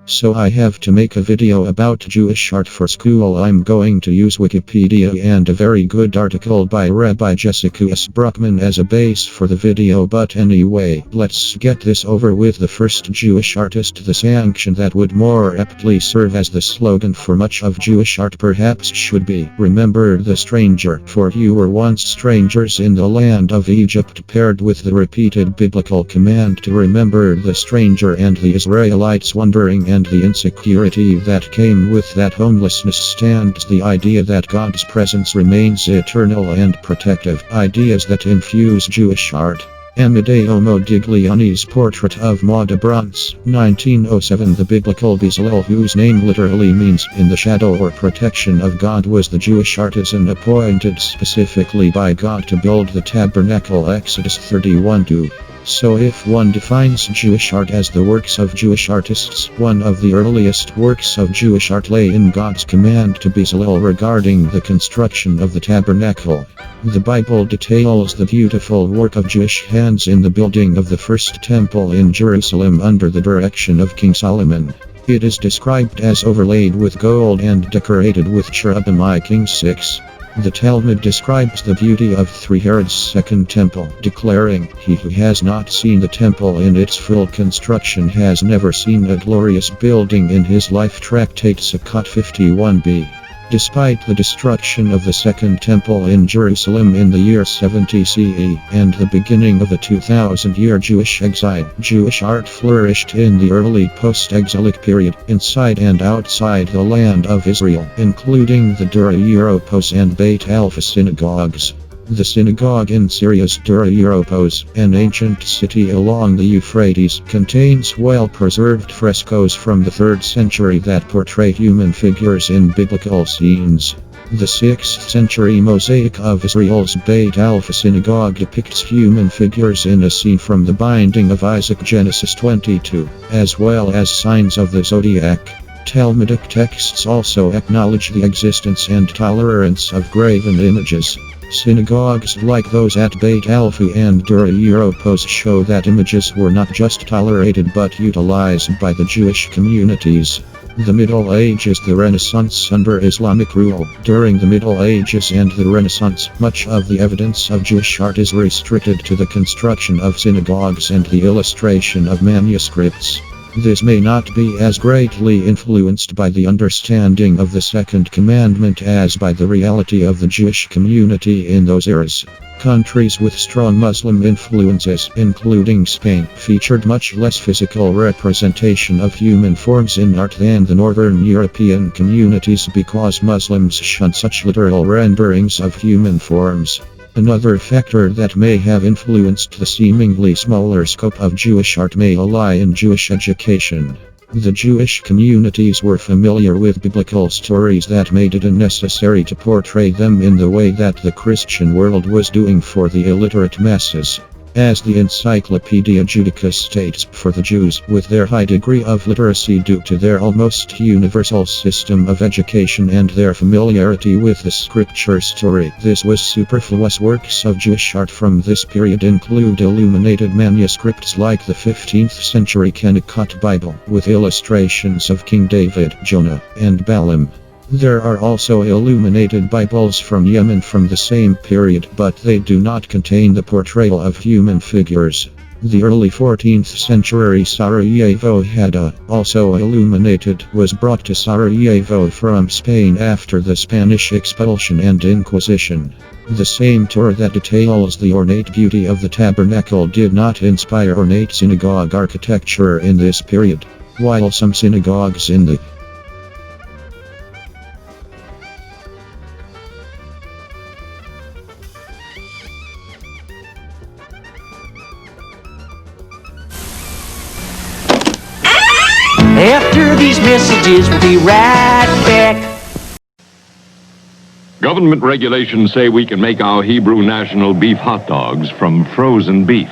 So I have to make a video about Jewish art for school. I'm going to use Wikipedia and a very good article by Rabbi Jessica S. Bruckman as a base for the video. But anyway, let's get this over with. The first Jewish artist, the sanction that would more aptly serve as the slogan for much of Jewish art perhaps should be, "Remember the stranger, for you were once strangers in the land of Egypt," paired with the repeated biblical command to remember the stranger and the Israelites wondering and the insecurity that came with that homelessness stands the idea that God's presence remains eternal and protective, ideas that infuse Jewish art. Amedeo Modigliani's portrait of Maud Brunts, 1907. The biblical Bezalel, whose name literally means "in the shadow" or protection of God, was the Jewish artisan appointed specifically by God to build the tabernacle, Exodus 31:2. So if one defines Jewish art as the works of Jewish artists, one of the earliest works of Jewish art lay in God's command to Bezalel regarding the construction of the tabernacle. The Bible details the beautiful work of Jewish hands in the building of the first temple in Jerusalem under the direction of King Solomon. It is described as overlaid with gold and decorated with cherubim, I Kings 6. The Talmud describes the beauty of 3 Herod's second temple, declaring, "He who has not seen the temple in its full construction has never seen a glorious building in his life." Tractate Sukkot 51b. Despite the destruction of the Second Temple in Jerusalem in the year 70 CE and the beginning of a 2000-year Jewish exile, Jewish art flourished in the early post-exilic period, inside and outside the land of Israel, including the Dura Europos and Beit Alpha synagogues. The synagogue in Syria's Dura Europos, an ancient city along the Euphrates, contains well-preserved frescoes from the 3rd century that portray human figures in biblical scenes. The 6th century mosaic of Israel's Beit Alpha synagogue depicts human figures in a scene from the binding of Isaac, Genesis 22, as well as signs of the zodiac. Talmudic texts also acknowledge the existence and tolerance of graven images. Synagogues like those at Beit Alpha and Dura Europos show that images were not just tolerated but utilized by the Jewish communities. The Middle Ages. The Renaissance. Under Islamic rule, during the Middle Ages and the Renaissance, much of the evidence of Jewish art is restricted to the construction of synagogues and the illustration of manuscripts. This may not be as greatly influenced by the understanding of the Second Commandment as by the reality of the Jewish community in those eras. Countries with strong Muslim influences, including Spain, featured much less physical representation of human forms in art than the Northern European communities because Muslims shunned such literal renderings of human forms. Another factor that may have influenced the seemingly smaller scope of Jewish art may lie in Jewish education. The Jewish communities were familiar with biblical stories that made it unnecessary to portray them in the way that the Christian world was doing for the illiterate masses. As the Encyclopedia Judaica states, for the Jews, with their high degree of literacy due to their almost universal system of education and their familiarity with the scripture story, this was superfluous. Works of Jewish art from this period include illuminated manuscripts like the 15th century Kennicott Bible, with illustrations of King David, Jonah, and Balaam. There are also illuminated Bibles from Yemen from the same period, but they do not contain the portrayal of human figures. The early 14th century Sarajevo Hadda, also illuminated, was brought to Sarajevo from Spain after the Spanish expulsion and Inquisition. The same tour that details the ornate beauty of the tabernacle did not inspire ornate synagogue architecture in this period, while some synagogues in the After these messages, we'll be right back. Government regulations say we can make our Hebrew national beef hot dogs from frozen beef.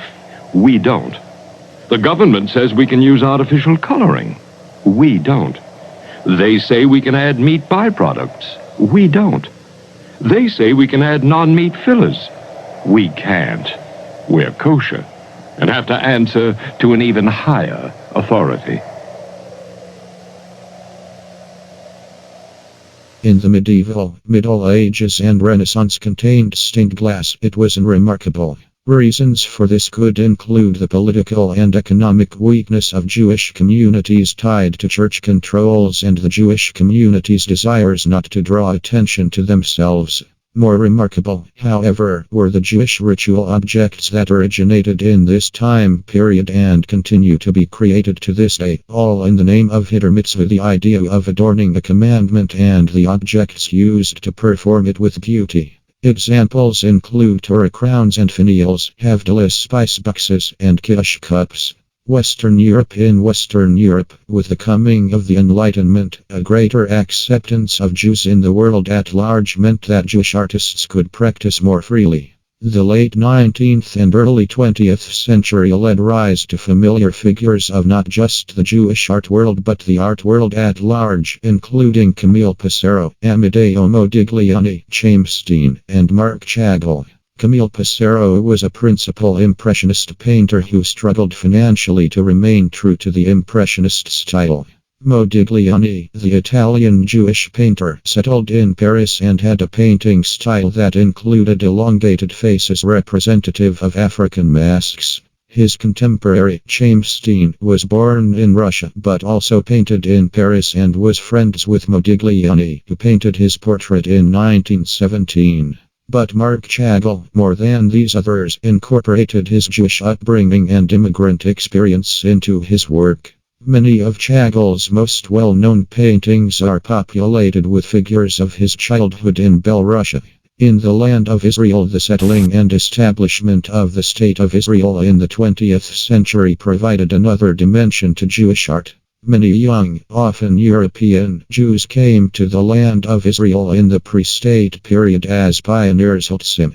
We don't. The government says we can use artificial coloring. We don't. They say we can add meat byproducts. We don't. They say we can add non-meat fillers. We can't. We're kosher and have to answer to an even higher authority. In the medieval, Middle Ages and Renaissance contained stained glass. It was unremarkable. Reasons for this could include the political and economic weakness of Jewish communities tied to church controls and the Jewish community's desires not to draw attention to themselves. More remarkable, however, were the Jewish ritual objects that originated in this time period and continue to be created to this day, all in the name of Hider Mitzvah, the idea of adorning a commandment and the objects used to perform it with beauty. Examples include Torah crowns and finials, Havdalah spice boxes, and Kiddush cups. Western Europe. In Western Europe, with the coming of the Enlightenment, a greater acceptance of Jews in the world at large meant that Jewish artists could practice more freely. The late 19th and early 20th century led rise to familiar figures of not just the Jewish art world but the art world at large, including Camille Pissarro, Amedeo Modigliani, James Steen, and Marc Chagall. Camille Pissarro was a principal Impressionist painter who struggled financially to remain true to the Impressionist style. Modigliani, the Italian Jewish painter, settled in Paris and had a painting style that included elongated faces representative of African masks. His contemporary, James Steen, was born in Russia but also painted in Paris and was friends with Modigliani, who painted his portrait in 1917. But Marc Chagall, more than these others, incorporated his Jewish upbringing and immigrant experience into his work. Many of Chagall's most well-known paintings are populated with figures of his childhood in Belarus. In the land of Israel, the settling and establishment of the State of Israel in the 20th century provided another dimension to Jewish art. Many young, often European, Jews came to the land of Israel in the pre-state period as pioneers,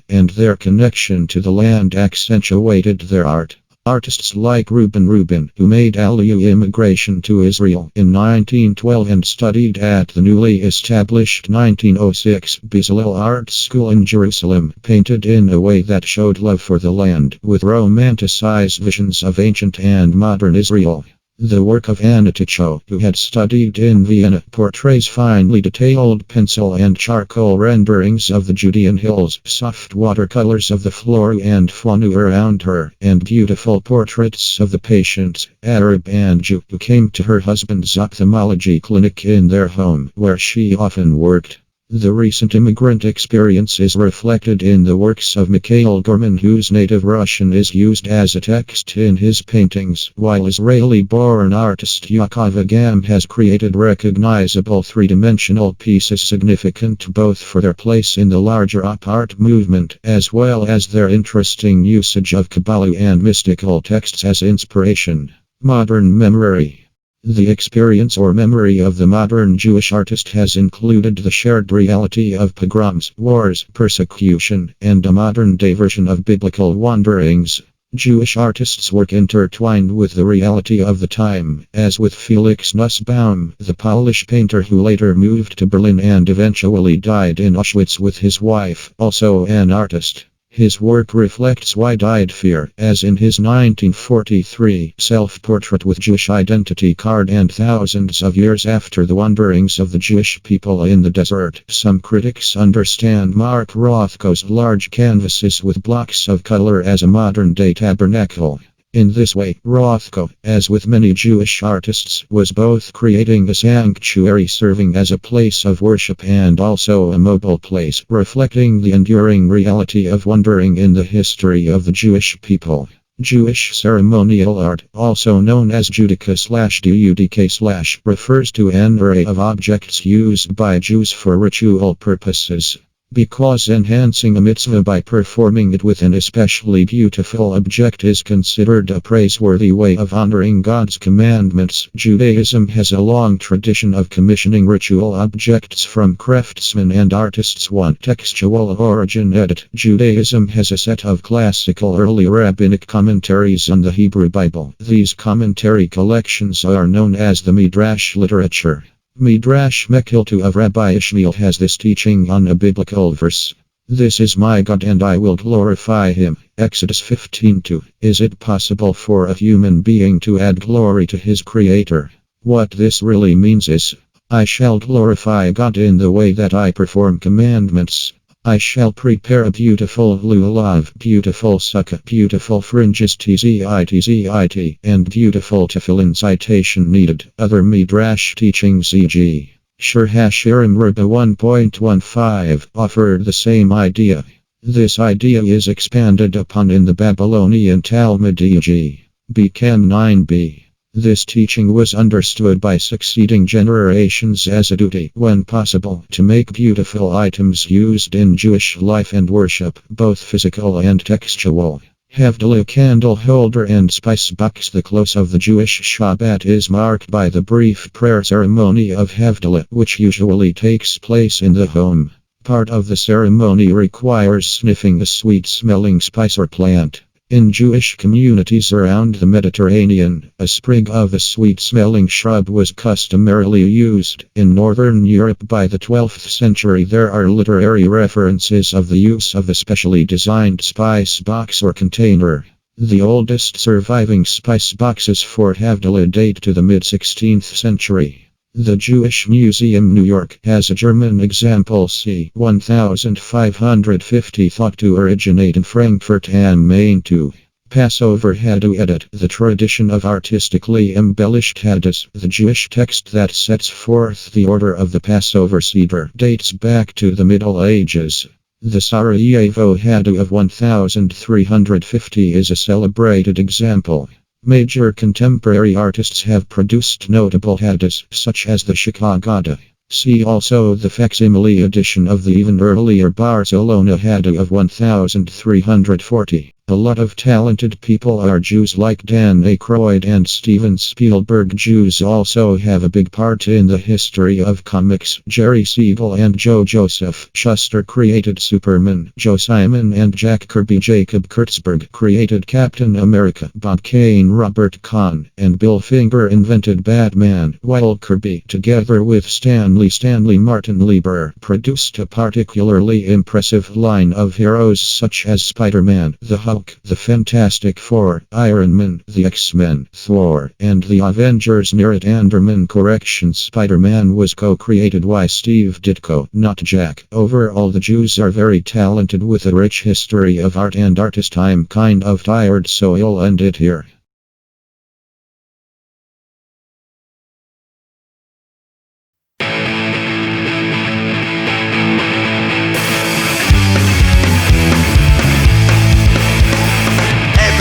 and their connection to the land accentuated their art. Artists like Reuben Rubin, who made Aliyah immigration to Israel in 1912 and studied at the newly established 1906 Bezalel Art School in Jerusalem, painted in a way that showed love for the land, with romanticized visions of ancient and modern Israel. The work of Anna Ticho, who had studied in Vienna, portrays finely detailed pencil and charcoal renderings of the Judean hills, soft watercolors of the flora and fauna around her, and beautiful portraits of the patients, Arab and Jew, who came to her husband's ophthalmology clinic in their home, where she often worked. The recent immigrant experience is reflected in the works of Mikhail Gorman, whose native Russian is used as a text in his paintings, while Israeli-born artist Yaakov Agam has created recognizable three-dimensional pieces significant both for their place in the larger op art movement, as well as their interesting usage of Kabbalah and mystical texts as inspiration. Modern memory. The experience or memory of the modern Jewish artist has included the shared reality of pogroms, wars, persecution, and a modern-day version of biblical wanderings. Jewish artists' work intertwined with the reality of the time, as with Felix Nussbaum, the Polish painter who later moved to Berlin and eventually died in Auschwitz with his wife, also an artist. His work reflects wide-eyed fear, as in his 1943 self-portrait with Jewish identity card, and thousands of years after the wanderings of the Jewish people in the desert. Some critics understand Mark Rothko's large canvases with blocks of color as a modern-day tabernacle. In this way, Rothko, as with many Jewish artists, was both creating a sanctuary serving as a place of worship and also a mobile place, reflecting the enduring reality of wandering in the history of the Jewish people. Jewish ceremonial art, also known as Judica/Dudk/, refers to an array of objects used by Jews for ritual purposes. Because enhancing a mitzvah by performing it with an especially beautiful object is considered a praiseworthy way of honoring God's commandments, Judaism has a long tradition of commissioning ritual objects from craftsmen and artists. 1. Textual origin. Edit. Judaism has a set of classical early rabbinic commentaries on the Hebrew Bible. These commentary collections are known as the Midrash literature. Midrash Mechilta of Rabbi Ishmael has this teaching on a biblical verse. This is my God and I will glorify him. Exodus 15:2. Is it possible for a human being to add glory to his creator? What this really means is, I shall glorify God in the way that I perform commandments. I shall prepare a beautiful lulav, beautiful sukkah, beautiful fringes tzit, and beautiful tefillin. Citation needed. Other midrash teachings e.g. Shir Hashirim Rebbe 1.15 offer the same idea. This idea is expanded upon in the Babylonian Talmud e.g. Bekan 9b. This teaching was understood by succeeding generations as a duty, when possible, to make beautiful items used in Jewish life and worship, both physical and textual. Havdalah candle holder and spice box. The close of the Jewish Shabbat is marked by the brief prayer ceremony of Havdalah, which usually takes place in the home. Part of the ceremony requires sniffing a sweet-smelling spice or plant. In Jewish communities around the Mediterranean, a sprig of a sweet-smelling shrub was customarily used. In Northern Europe by the 12th century there are literary references of the use of a specially designed spice box or container. The oldest surviving spice boxes for Havdalah date to the mid-16th century. The Jewish Museum, New York, has a German example c. 1550 thought to originate in Frankfurt am Main. 2. Passover Haddu edit. The tradition of artistically embellished Haddus, the Jewish text that sets forth the order of the Passover Seder, dates back to the Middle Ages. The Sarajevo Haddu of 1350 is a celebrated example. Major contemporary artists have produced notable haddus, such as the Chicago. See also the facsimile edition of the even earlier Barcelona Haddu of 1340. A lot of talented people are Jews like Dan Aykroyd and Steven Spielberg. Jews also have a big part in the history of comics. Jerry Siegel and Joe Joseph Shuster created Superman. Joe Simon and Jack Kirby. Jacob Kurtzberg created Captain America. Bob Kane, Robert Kahn, and Bill Finger invented Batman, while Kirby, together with Stanley Martin Lieber, produced a particularly impressive line of heroes such as Spider-Man, the Hulk, the Fantastic Four, Iron Man, the X-Men, Thor, and the Avengers. Nerit Anderman correction. Spider-Man was co-created by Steve Ditko, not Jack. Overall, the Jews are very talented with a rich history of art and artist. I'm kind of tired, so I'll end it here.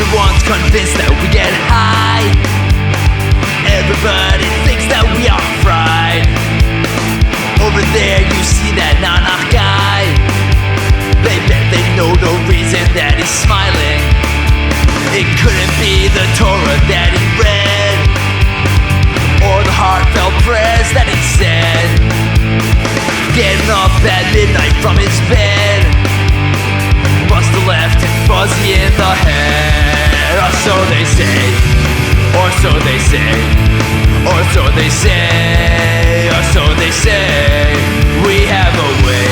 Everyone's convinced that we get high. Everybody thinks that we are fried. Over there you see that Nanach guy. They bet they know the reason that he's smiling. It couldn't be the Torah that he read, or the heartfelt prayers that he said. Getting up at midnight from his bed, busted left and fuzzy in the head. Or so they say, or so they say, or so they say, or so they say. We have a way,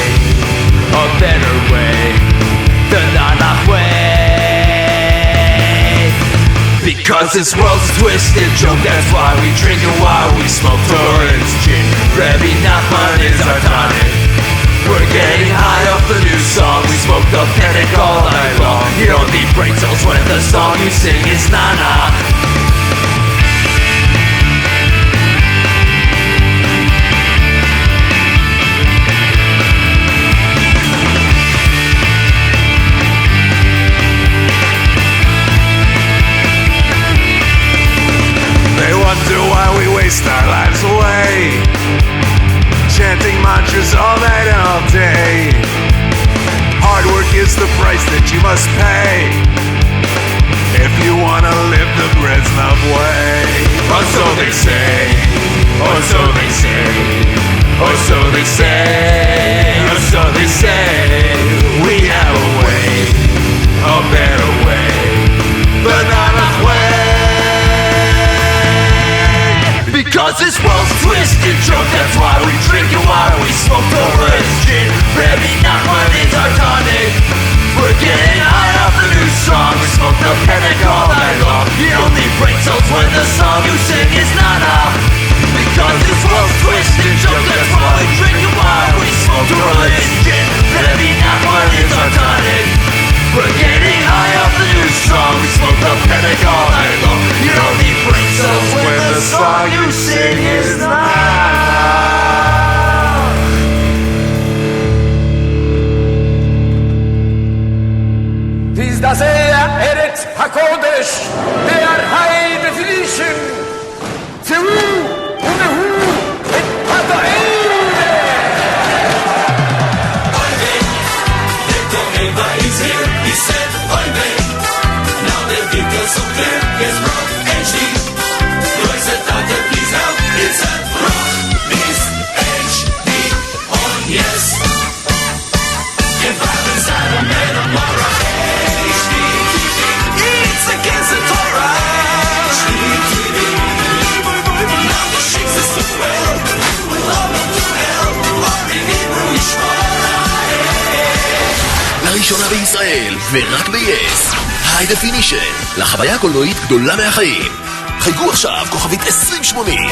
a better way, the Nanach way. Because this world's a twisted joke, that's why we drink and why we smoke Torah's gin. Rebbe Nachman is our tonic. We're getting high off the new song. We smoke the panic all night long. You don't need brain cells when the song you sing is Nanach. They wonder why we waste our lives away, chanting mantras all night and all day. Hard work is the price that you must pay if you wanna live the Breslov way. Or so they say, or so they say, or so they say, or so they say. We have a way, a better way, the Nanach way. Because this world's a twisted joke, that's why we drink and why we smoke Torah's gin. Rebbe Nachman is our tonic. We're getting high off the new song. We smoke the panic all night long. You don't need brain cells when the song you sing is Nanach. Because this world's a twisted joke, תזדעזע ארץ הקודש, they are high definition. צאו ונהו את הטועים. He's here, he said, Oime. Now the details so clear, yes, Rock HD. Roy said, Doctor, please help. It's a Rock Miss HD on yes. If I was Adam and Amara, HD TV. It's against the Torah. HD TV. Now the shakes is so well. Love them to hell. Or in Hebrew, Ishmael. לראשונה בישראל, ורק ב-yes, High Definition, לחוויה קולנועית גדולה מהחיים. חייגו עכשיו, כוכבית 2080.